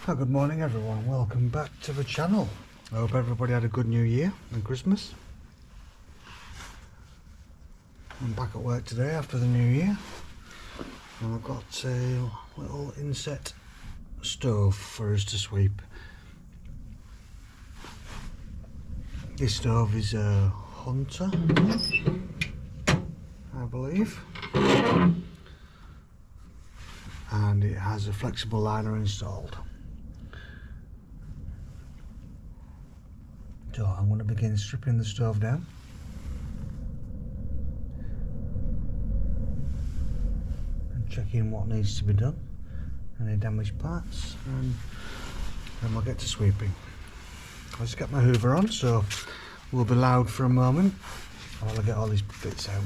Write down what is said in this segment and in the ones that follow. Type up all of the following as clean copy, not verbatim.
Oh, good morning everyone, welcome back to the channel. I hope everybody had a good New Year and Christmas. I'm back at work today after the New Year, and I've got a little inset stove for us to sweep. This stove is a Hunter, I believe, and it has a flexible liner installed. So I'm going to begin stripping the stove down. And checking what needs to be done, any damaged parts, and then we'll get to sweeping. I'll just get my hoover on, so we'll be loud for a moment while I get all these bits out.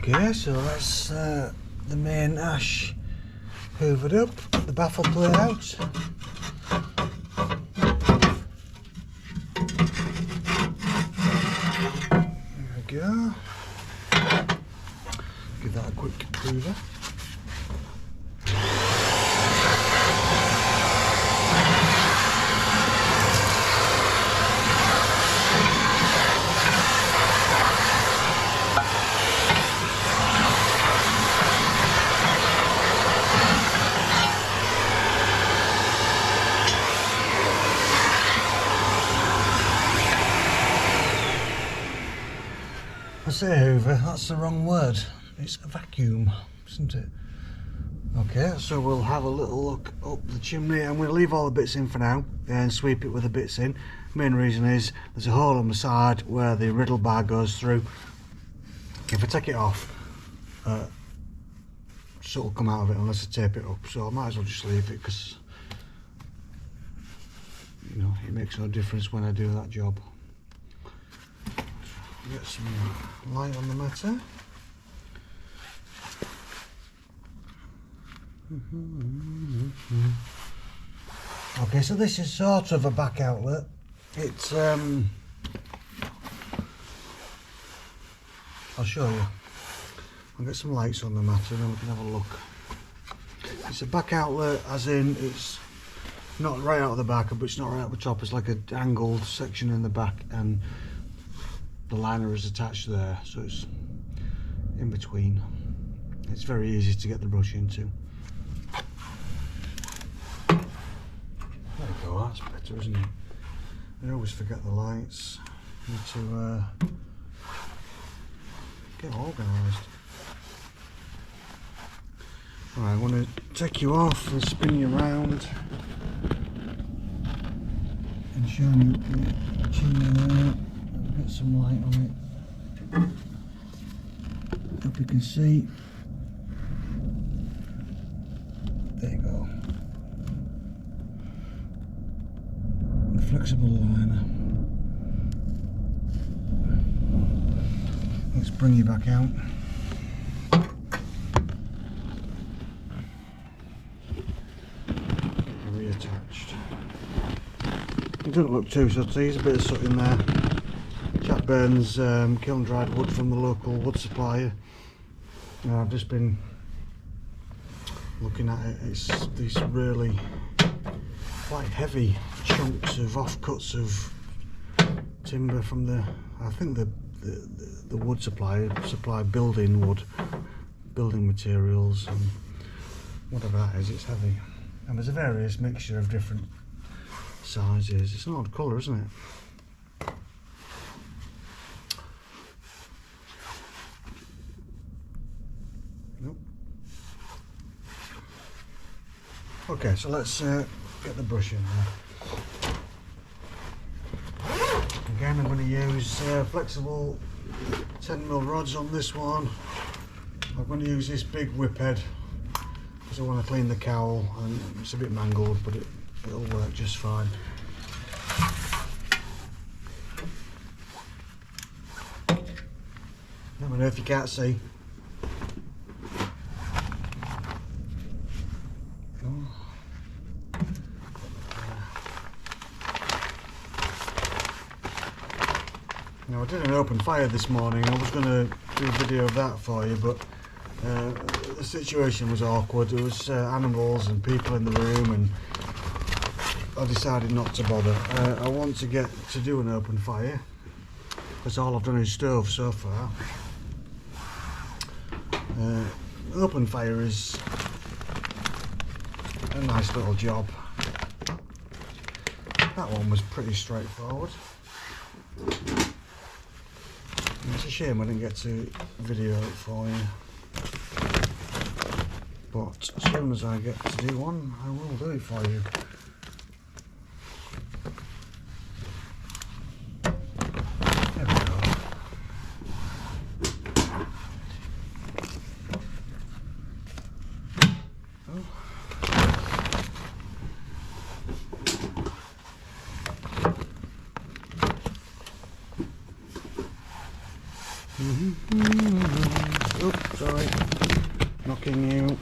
Okay, so that's the main ash hoovered up, the baffle plate out. There we go. Give that a quick hoover. I say hoover, that's the wrong word. It's a vacuum, isn't it? Okay, so we'll have a little look up the chimney. I'm going to leave all the bits in for now and sweep it with the bits in. Main reason is there's a hole on the side where the riddle bar goes through. If I take it off, soot will come out of it unless I tape it up. So I might as well just leave it because, you know, it makes no difference when I do that job. Get some light on the matter. Okay, so this is sort of a back outlet. It's I'll show you. I'll get some lights on the matter and then we can have a look. It's a back outlet, as in it's not right out of the back, but it's not right at the top. It's like an angled section in the back, and the liner is attached there, so it's in between. It's very easy to get the brush into. There you go, that's better, isn't it? I always forget the lights. Need to get organised. Right, I want to take you off and spin you around and show you the chimney there. Get some light on it. Hope you can see. There you go. The flexible liner. Let's bring you back out. Reattached. It doesn't look too sooty. There's a bit of soot in there. Chap burns kiln dried wood from the local wood supplier. I've just been looking at it. It's these really quite heavy chunks of offcuts of timber from the, I think the the wood supply building wood, building materials, and whatever that is. It's heavy, and there's a various mixture of different sizes. It's an odd colour, isn't it? Nope. Okay, so let's get the brush in there. Again, I'm going to use flexible 10mm rods on this one. I'm going to use this big whip head because I want to clean the cowl, and it's a bit mangled, but it'll work just fine. Let me know if you can't see. Now, I did an open fire this morning. I was going to do a video of that for you, but the situation was awkward. There was animals and people in the room, and I decided not to bother. I want to get to do an open fire because all I've done is stove so far. Open fire is a nice little job. That one was pretty straightforward. It's a shame I didn't get to video it for you, but as soon as I get to do one, I will do it for you. There we go. Oops, sorry, knocking you.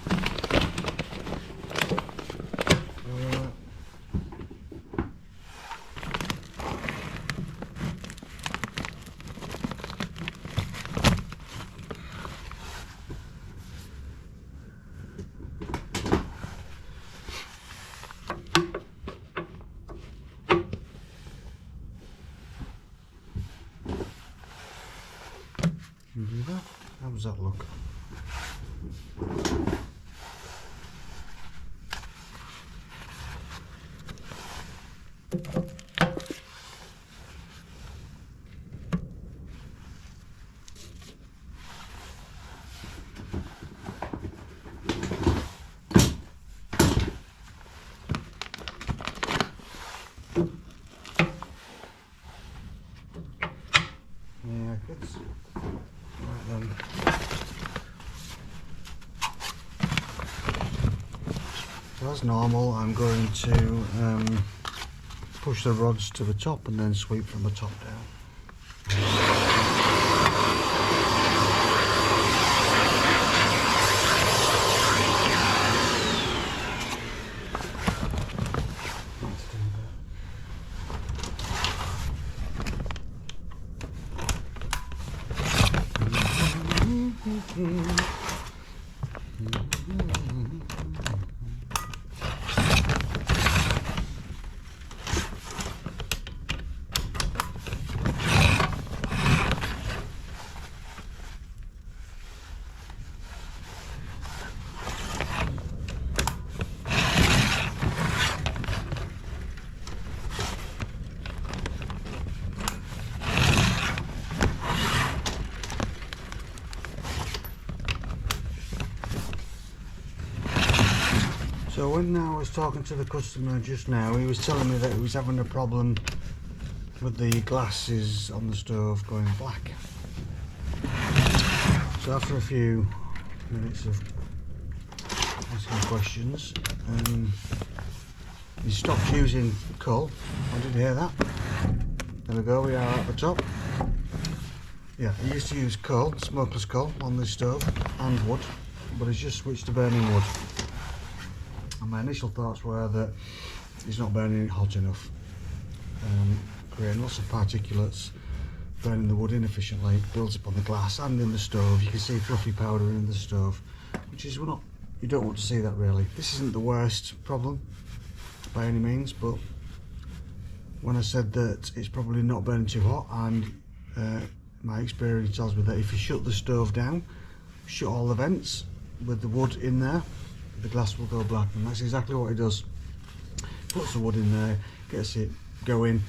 How does that look? Yeah, good. Right then. So as normal, I'm going to push the rods to the top and then sweep from the top down. So when I was talking to the customer just now, he was telling me that he was having a problem with the glasses on the stove going black. So after a few minutes of asking questions, he stopped using coal. I did hear that. There we go, we are at the top. Yeah, he used to use coal, smokeless coal, on this stove and wood, but he's just switched to burning wood. And my initial thoughts were that he's not burning it hot enough, creating lots of particulates, burning the wood inefficiently, builds up on the glass and in the stove. You can see fluffy powder in the stove, which is you don't want to see that really. This isn't the worst problem by any means, but when I said that it's probably not burning too hot, I'm my experience tells me that if you shut the stove down, shut all the vents with the wood in there, the glass will go black, and that's exactly what it does. Puts the wood in there, gets it going,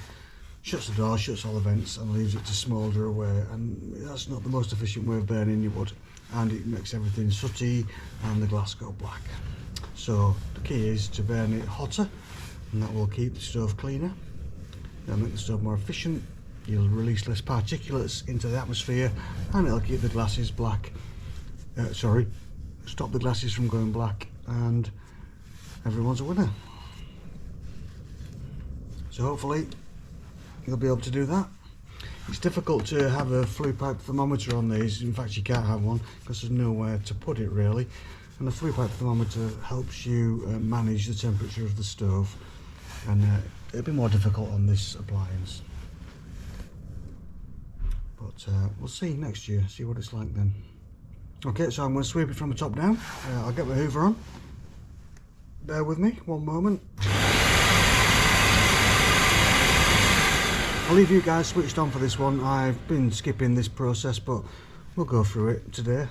shuts the door, shuts all the vents, and leaves it to smoulder away, and that's not the most efficient way of burning your wood, and it makes everything sooty and the glass go black. So the key is to burn it hotter, and that will keep the stove cleaner. That'll make the stove more efficient. You'll release less particulates into the atmosphere, and it'll keep the glasses black. Stop the glasses from going black, and everyone's a winner. So hopefully you'll be able to do that. It's difficult to have a flue pipe thermometer on these. In fact, you can't have one because there's nowhere to put it really. And the flue pipe thermometer helps you manage the temperature of the stove, and it'll be more difficult on this appliance. But we'll see next year, see what it's like then. Okay, so I'm going to sweep it from the top down. I'll get my hoover on. Bear with me one moment. I'll leave you guys switched on for this one. I've been skipping this process, but we'll go through it today.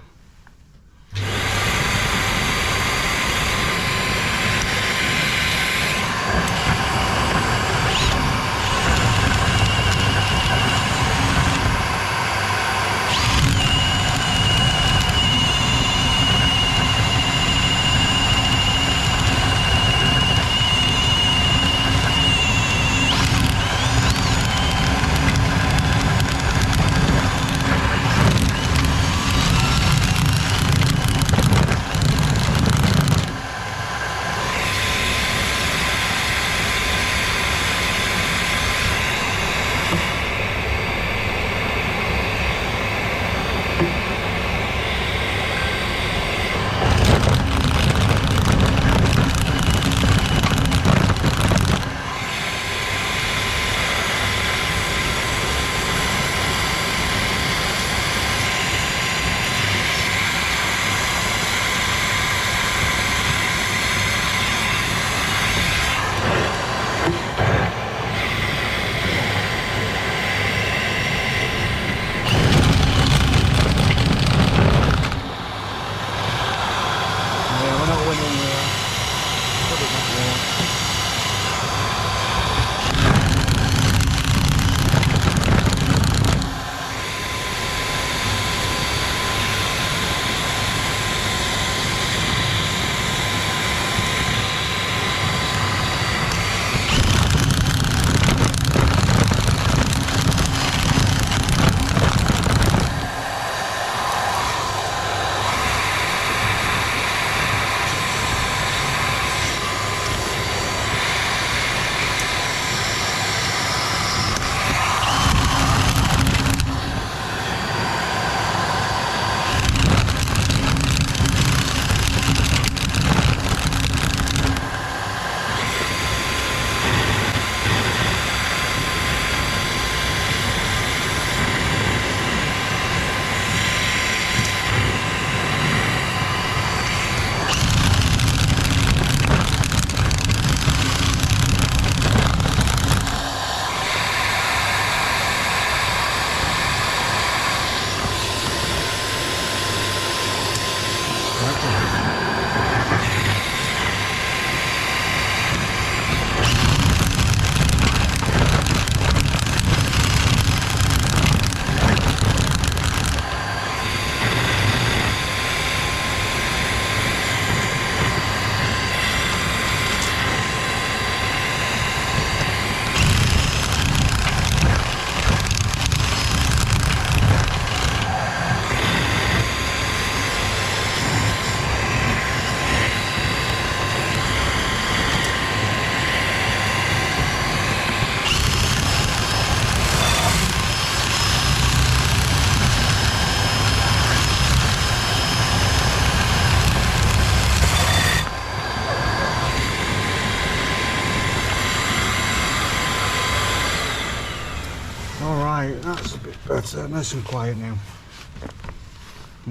That's a bit better, nice and quiet now.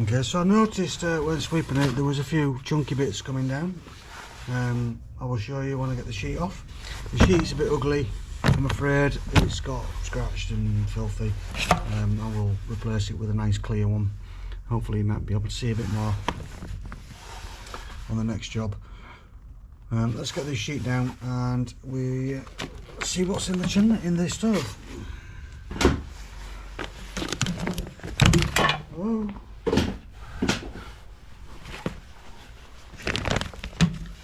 Okay, so I noticed when sweeping it there was a few chunky bits coming down. I will show you when I get the sheet off. The sheet's a bit ugly, I'm afraid it's got scratched and filthy. I will replace it with a nice clear one. Hopefully you might be able to see a bit more on the next job. Let's get this sheet down and we see what's in the chimney, in the stove. Whoa.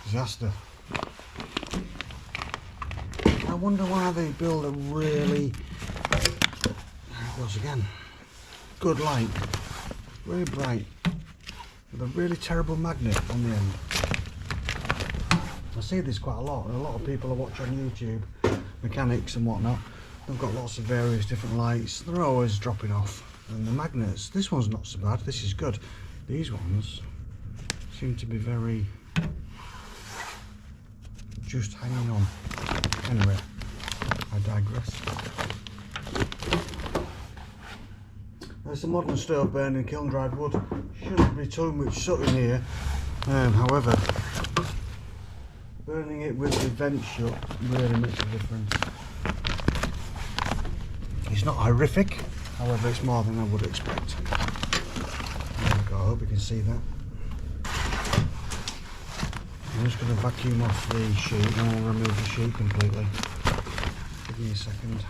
Disaster. I wonder why they build a really, there it goes again, good light, very bright, with a really terrible magnet on the end. I see this quite a lot, and a lot of people I watch on YouTube, mechanics and whatnot, they've got lots of various different lights, they're always dropping off. And the magnets, this one's not so bad, this is good. These ones seem to be very, just hanging on. Anyway, I digress. There's a modern stove burning kiln dried wood. Shouldn't be too much soot in here. However, burning it with the vent shut really makes a difference. It's not horrific, however it's more than I would expect. There we go, I hope you can see that. I'm just going to vacuum off the sheet and we'll remove the sheet completely. Give me a second.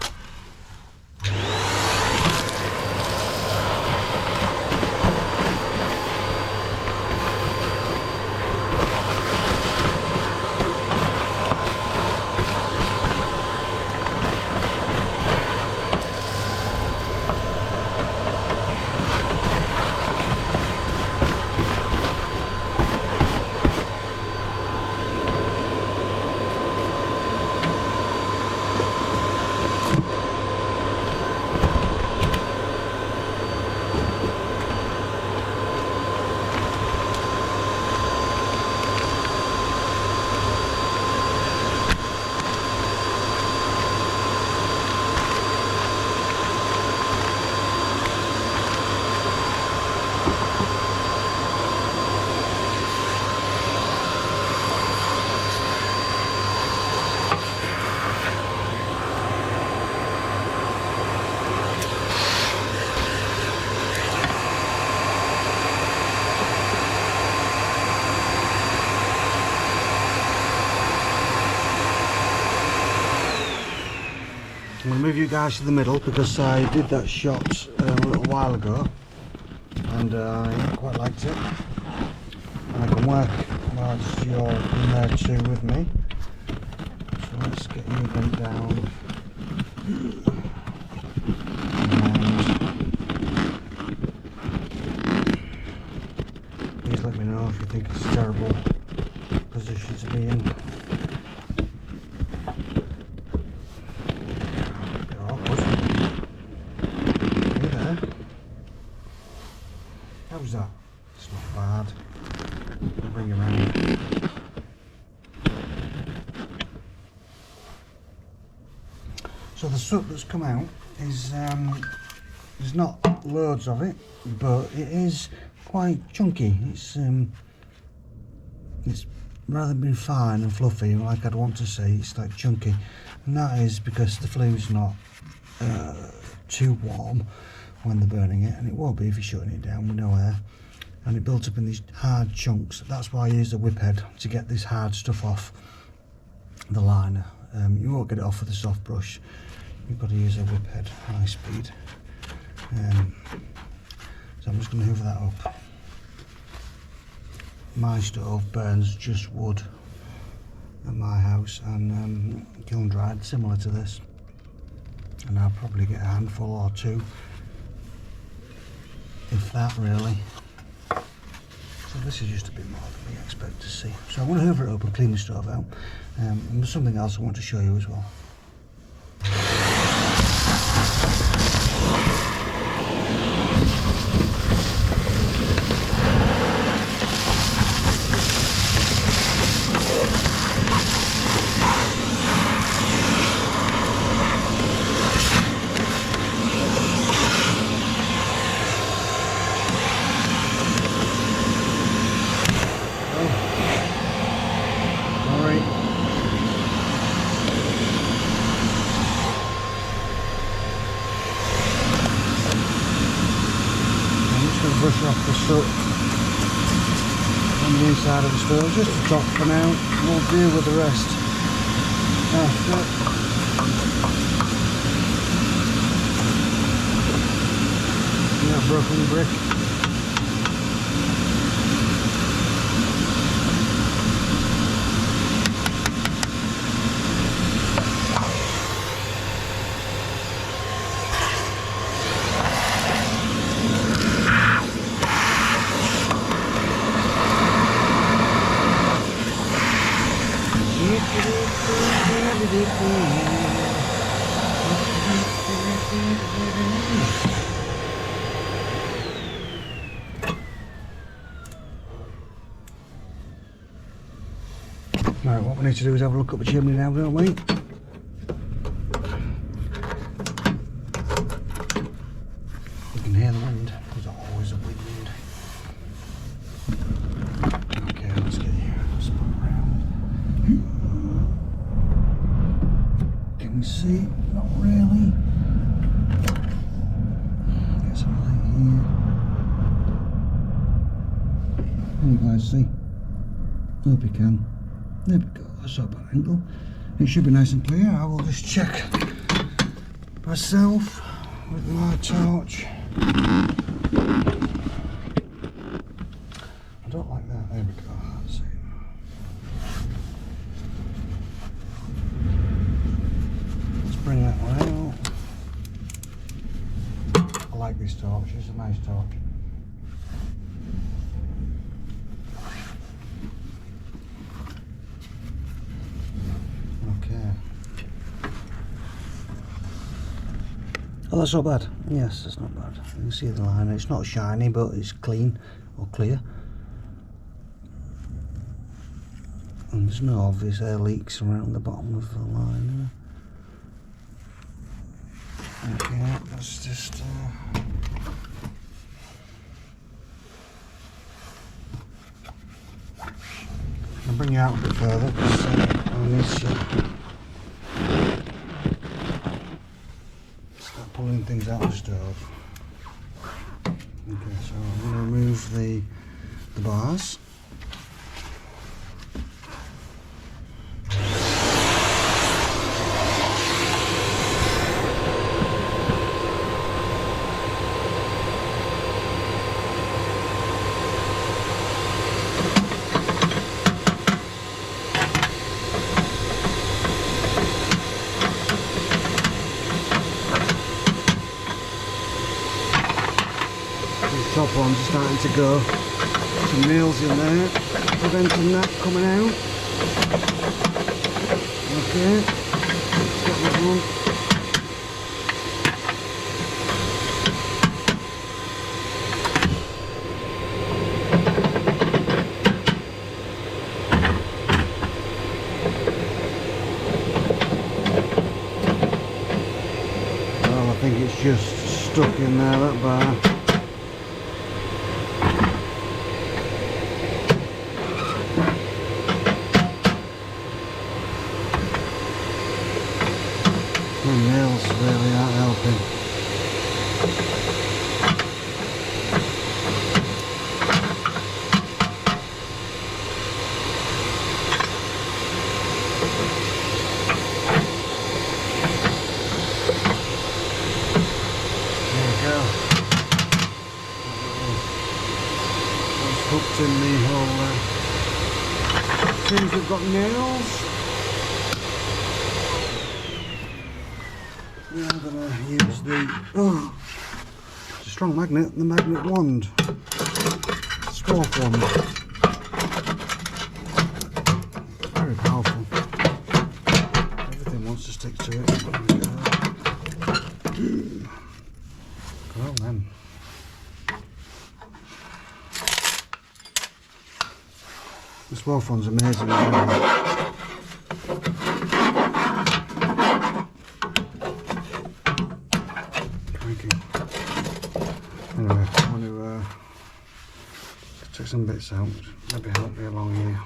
I'm going to move you guys to the middle because I did that shot a little while ago and I quite liked it, and I can work whilst you're in there too with me. So let's get you bent down and please let me know if you think it's a terrible position to be in. How's that? It's not bad. I'll bring it around. So the soot that's come out is there's not loads of it, but it is quite chunky. It's rather than being fine and fluffy like I'd want to see, it's like chunky, and that is because the flume's not too warm when they're burning it, and it won't be if you're shutting it down, we know air, and it builds up in these hard chunks. That's why I use a whip head to get this hard stuff off the liner. You won't get it off with a soft brush, you've got to use a whip head, high speed. So I'm just going to hoover that up. My stove burns just wood at my house, and kiln dried similar to this, and I'll probably get a handful or two, if that really. So this is just a bit more than we expect to see. So I'm going to hoover it up and clean the stove out. And there's something else I want to show you as well. brush off the soot on the inside of the stove, just the top for now. We'll deal with the rest after. That broken brick. Right, what we need to do is have a look up the chimney now, don't we? You can hear the wind. There's always a wind. Okay, let's get here. Let's put around. Can we see? Not really. Get some light here. Can you guys see? Hope you can. There we go, that's not a bad angle. It should be nice and clear. I will just check myself with my torch. I don't like that. There we go, that's it. Let's bring that one out. I like this torch, it's a nice torch. Oh, that's not bad. Yes, that's not bad. You can see the line. It's not shiny, but it's clean or clear. And there's no obvious air leaks around the bottom of the line. Okay, let's just... I'll bring you out a bit further because on this... pulling things out of the stove. Okay, so I'm going to remove the bars. Top ones are starting to go. Some nails in there, preventing that coming out. Okay, let's get this one. Well, I think it's just stuck in there, that bar. The nails really aren't helping. There we go. It's hooked in the hole there. Seems we've got nails. Yeah, I'm going to use the, it's a strong magnet, the magnet wand, swarf wand. Very powerful. Everything wants to stick to it. Well then. The swarf wand's amazing. Anyway, I want to take some bits out, maybe help me along here.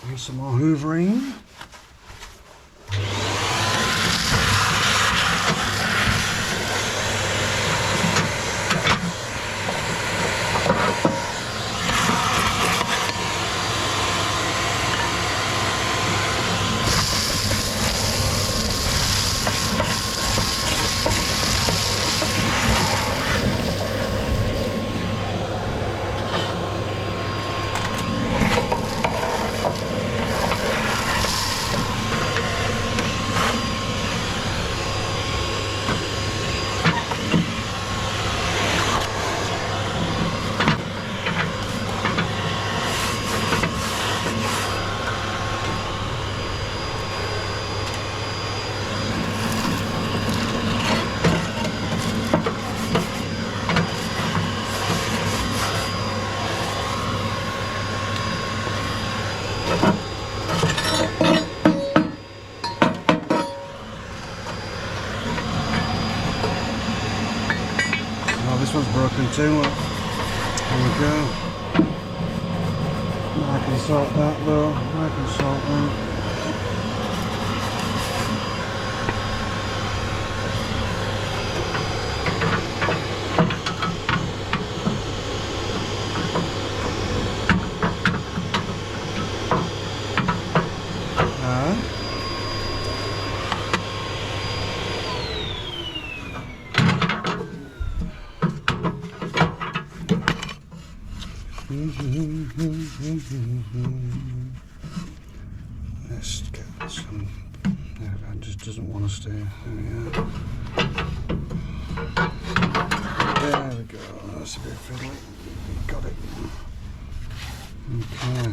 Need some more hoovering. Oh, this one's broken too. Look. There we go. I can sort that though. I can sort that. Let's get some. It just doesn't want to stay. There we go. There we go. That's a bit fiddly. Got it. Okay.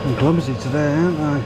I'm clumsy today, aren't I?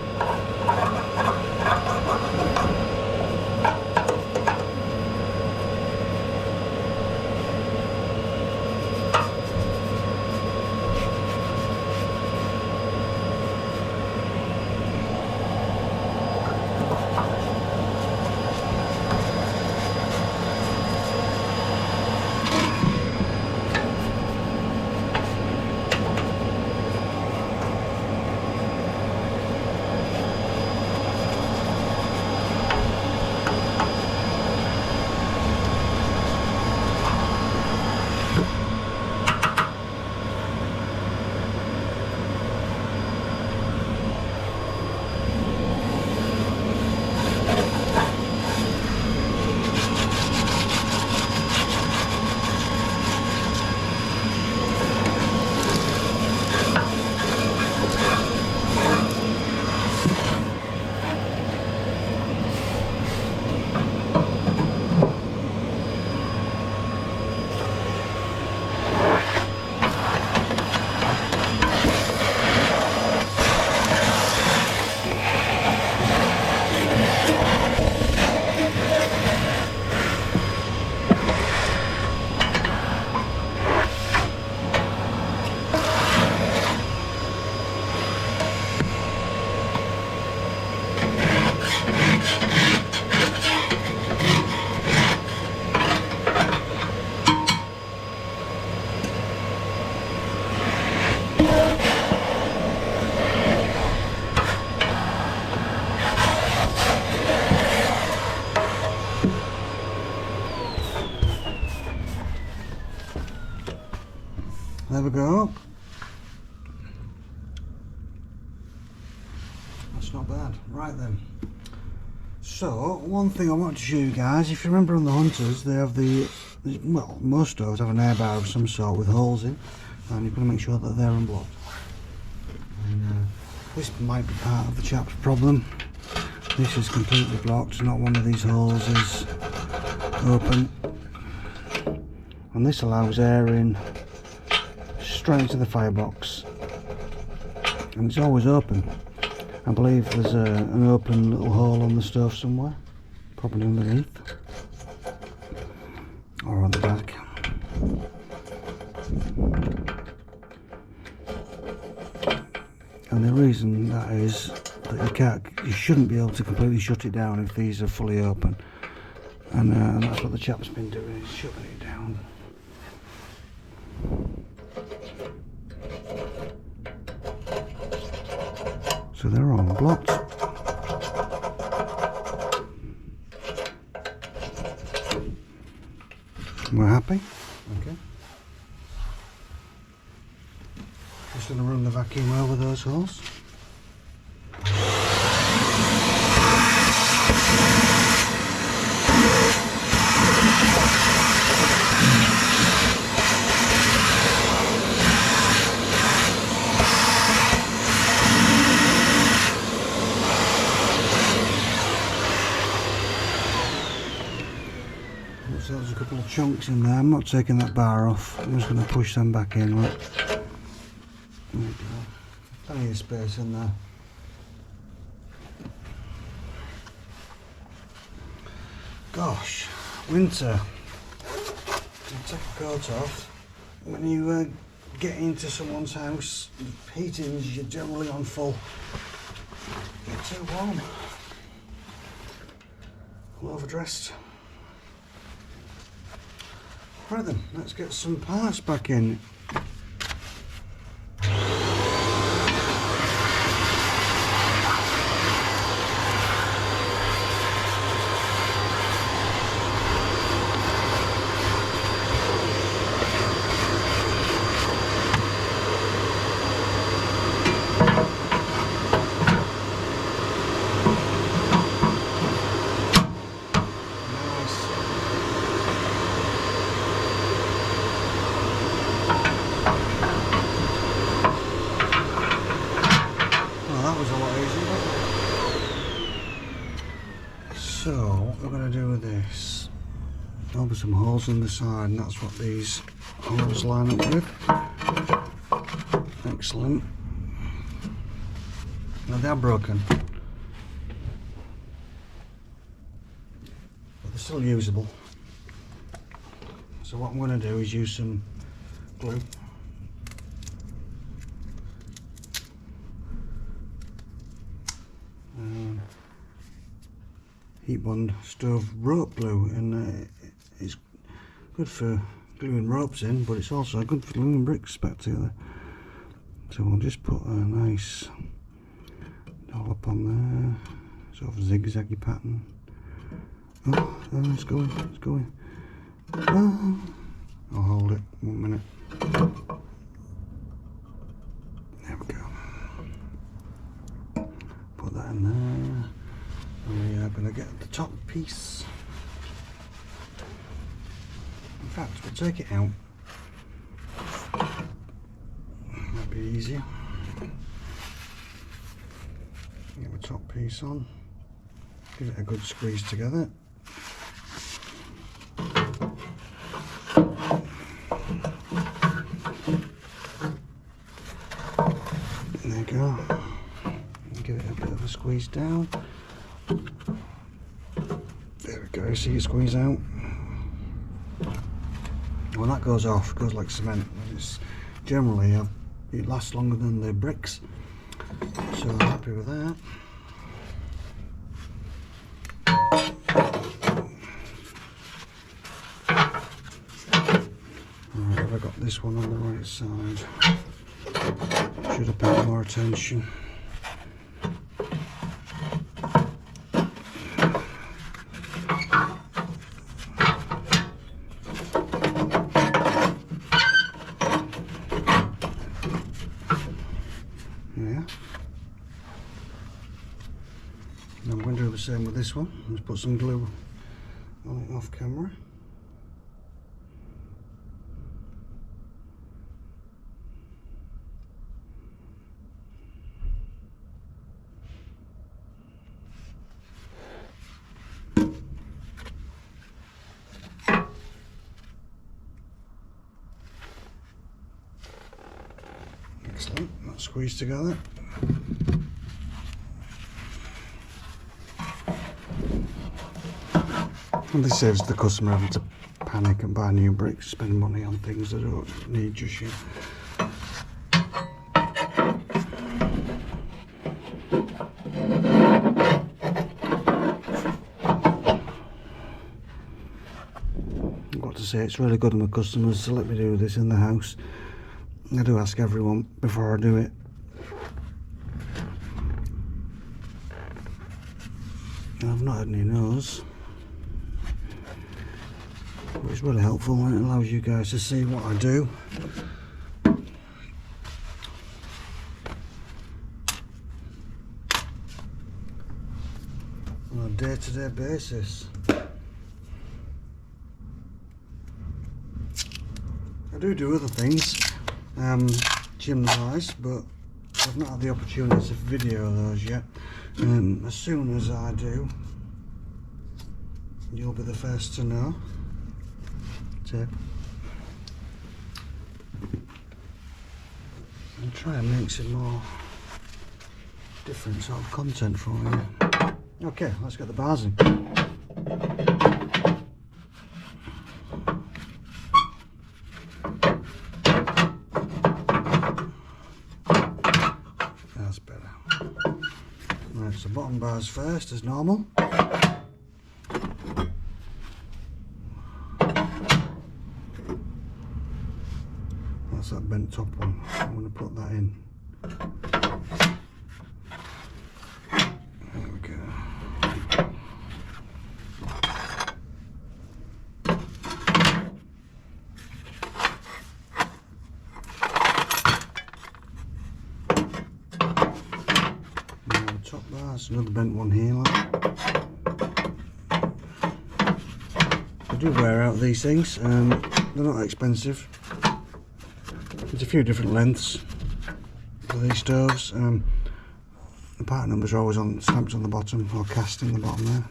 There we go. That's not bad. Right then. So, one thing I want to show you guys, if you remember on the Hunters, they have the, well, most stoves have an air bar of some sort with holes in. and you've got to make sure that they're unblocked. And this might be part of the chap's problem. This is completely blocked, not one of these holes is open, and this allows air in straight into the firebox, and it's always open. I believe there's an open little hole on the stove somewhere, probably underneath or on the back. And the reason that is that you shouldn't be able to completely shut it down if these are fully open, and that's what the chap's been doing, is shutting it down. So they're all blocked. We're happy. Okay. Just going to run the vacuum over those holes. So there's a couple of chunks in there. I'm not taking that bar off. I'm just going to push them back in. Right. There we go. Plenty of space in there. Gosh, winter. You take a coat off. When you get into someone's house, the heating's you're generally on full. Get too warm. All overdressed. Right then, let's get some parts back in. So what we're going to do with this, there'll be some holes in the side, and that's what these holes line up with. Excellent. Now they're broken, but they're still usable. So what I'm going to do is use some glue. Heat bond stove rope glue, and it's good for gluing ropes in, but it's also good for gluing bricks back together. So we'll just put a nice dollop on there, sort of zigzaggy pattern. Oh, it's going, it's going. Oh, I'll hold it 1 minute. There we go. Put that in there. We are going to get the top piece. In fact, we'll take it out. Might be easier. Get the top piece on. Give it a good squeeze together. There you go. Give it a bit of a squeeze down. There we go, see it squeeze out. When that goes off, it goes like cement. It's generally, it lasts longer than the bricks, so I'm happy with that. Alright, have I got this one on the right side? Should have paid more attention. Yeah. And I'm going to do the same with this one. Let's put some glue on it off camera. Excellent, that's squeezed together. And this saves the customer having to panic and buy new bricks, spend money on things they don't need just yet. I've got to say, it's really good of my customers to let me do this in the house. I do ask everyone before I do it. And I've not had any no's. But it's really helpful and it allows you guys to see what I do. On a day-to-day basis. I do other things, gym-wise, but I've not had the opportunity to video those yet. As soon as I do, you'll be the first to know. Tip. And try and make some more different sort of content for you. Okay, let's get the bars in. That's better. Right, so bottom bars first, as normal. That's that bent top one. I'm going to put that in. There we go. Now the top bars, another bent one here. Look. I do wear out these things. They're not expensive. There's a few different lengths for these stoves. The part numbers are always stamped on the bottom or cast in the bottom there.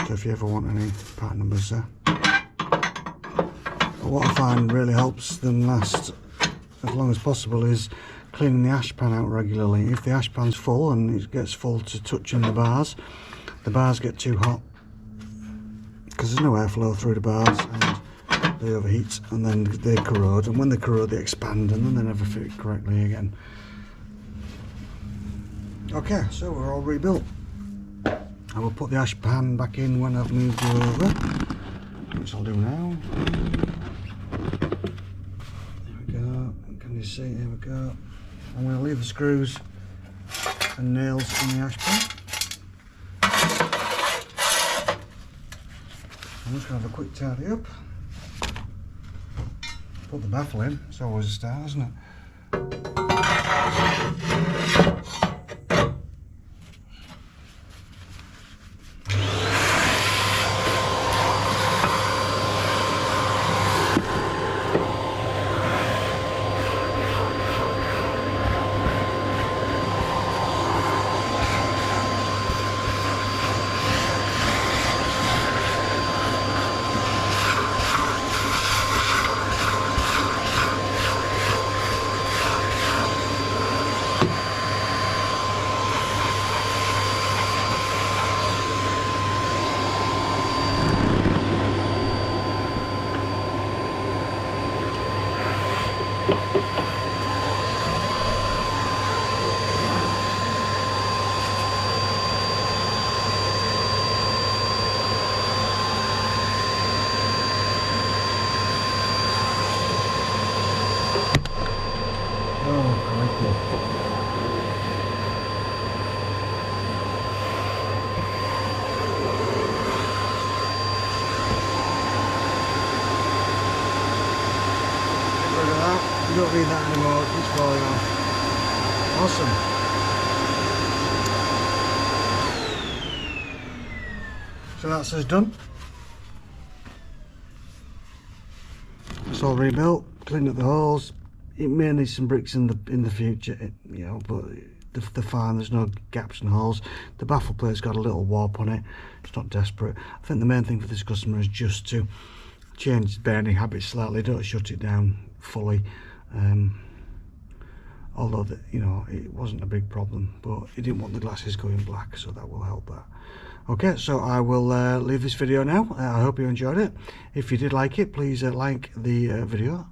So if you ever want any part numbers there. But what I find really helps them last as long as possible is cleaning the ash pan out regularly. If the ash pan's full and it gets full to touching the bars get too hot because there's no airflow through the bars and they overheat and then they corrode, and when they corrode they expand and then they never fit correctly again. Okay, so we're all rebuilt. I will put the ash pan back in when I've moved you over, which I'll do now. There we go, can you see? Here we go. I'm going to leave the screws and nails in the ash pan. I'm just going to have a quick tidy up. Put the baffle in, it's always a start, isn't it? You don't need that anymore, it keeps falling off. Awesome. So that's us done. It's all rebuilt, cleaned up the holes. It may need some bricks in the future, you know, but they're fine. There's no gaps and holes. The baffle plate's got a little warp on it. It's not desperate. I think the main thing for this customer is just to change the burning habits slightly. Don't shut it down fully. although you know, it wasn't a big problem, but he didn't want the glasses going black, so that will help that. Okay, so I will leave this video now. I hope you enjoyed it. If you did like it, please like the video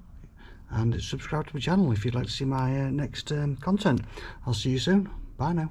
and subscribe to my channel if you'd like to see my next content. I'll see you soon. Bye now.